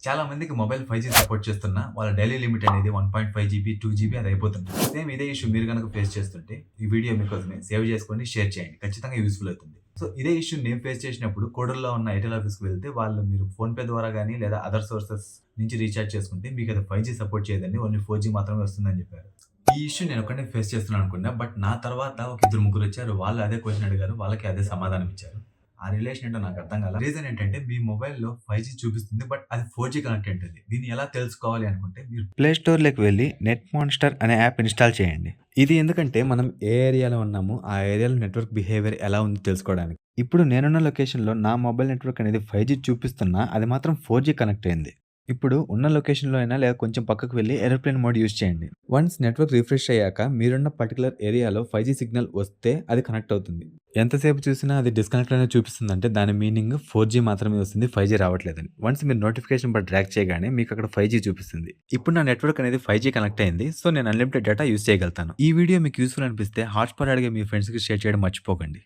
చాలా మందికి mobile 5G support చేస్తున్నా వాళ్ళ డైలీ లిమిట్ అనేది 1.5 జీబీ, 2 జీబీ అది అయిపోతుంది. సేమ్ ఇదే ఇష్యూ మీరు గనుక ఫేస్ చేస్తుంటే ఈ వీడియో మీకోసమే సేవ్ చేసుకొని షేర్ చేయండి. ఖచ్చితంగా యూజ్‌ఫుల్ అవుతుంది. సో ఇదే ఇష్యూ నేను ఫేస్ చేసినప్పుడు కోడూరులో ఉన్న ఎయిర్టెల్ ఆఫీస్‌కి వెళ్తే వాళ్ళు మీరు ఫోన్‌పే ద్వారా గాని లేదా అదర్ సోర్సెస్ నుంచి రీచార్జ్ చేసుకుంటే మీకు అది 5G సపోర్ట్ చేయదండి. ఓన్లీ 4G మాత్రమే వస్తుందని చెప్పారు. ఈ ఇష్యూ నేను ఒక్కడినే ఫేస్ చేస్తున్నాను అనుకున్నా. బట్ నా తర్వాత ఒక ఇద్దరు ముగ్గురు వచ్చారు. వాళ్ళు అదే క్వెషన్ అడిగారు. వాళ్ళకి అదే సమాధానం ఇచ్చారు. ఆ రిలేషన్ ఏంటో నాకు అర్థం కాల. రీజన్ ఏంటంటే మీ మొబైల్‌లో 5G చూపిస్తుంది. బట్ అది 4G కనెక్ట్ అది. దీన్ని ఎలా తెలుసుకోవాలి అనుకుంటే మీరు ప్లే స్టోర్‌లోకి వెళ్లి నెట్ మాన్‌స్టర్ అనే యాప్ ఇన్‌స్టాల్ చేయండి. ఇది ఎందుకంటే మనం ఏ ఏరియాలో ఉన్నామో ఆ ఏరియాలో నెట్వర్క్ బిహేవియర్ ఎలా ఉందో తెలుసుకోవడానికి. ఇప్పుడు నేనున్న లొకేషన్‌లో నా మొబైల్ నెట్వర్క్ అనేది 5G చూపిస్తున్నా అది మాత్రం 4G కనెక్ట్ అయింది. ఇప్పుడు ఉన్న లొకేషన్‌లో అయినా లేదా కొంచెం పక్కకు వెళ్లి ఏరోప్లేన్ మోడ్ యూజ్ చేయండి. వన్స్ నెట్వర్క్ రిఫ్రెష్ అయ్యాక మీరున్న పర్టిక్యులర్ ఏరియాలో 5G సిగ్నల్ వస్తే అది కనెక్ట్ అవుతుంది. ఎంతసేపు చూసినా అది డిస్కనెక్ట్ అనే చూపిస్తుందంటే దాని మీనింగ్ 4G మాత్రమే వస్తుంది. 5G రావట్లేదని. వన్స్ మీరు నోటిఫికేషన్ బటన్ డ్రాగ్ చేయగానే మీకు అక్కడ 5G చూపిస్తుంది. ఇప్పుడు నా నెట్వర్క్ అనేది 5G కనెక్ట్ అయింది. సో నేను అన్‌లిమిటెడ్ డేటా యూజ్ చేయగలుగుతాను. ఈ వీడియో మీకు యూజ్‌ఫుల్ అనిపిస్తే హాట్‌స్పాట్ అడిగే మీ ఫ్రెండ్స్‌కి షేర్ చేయడం మర్చిపోకండి.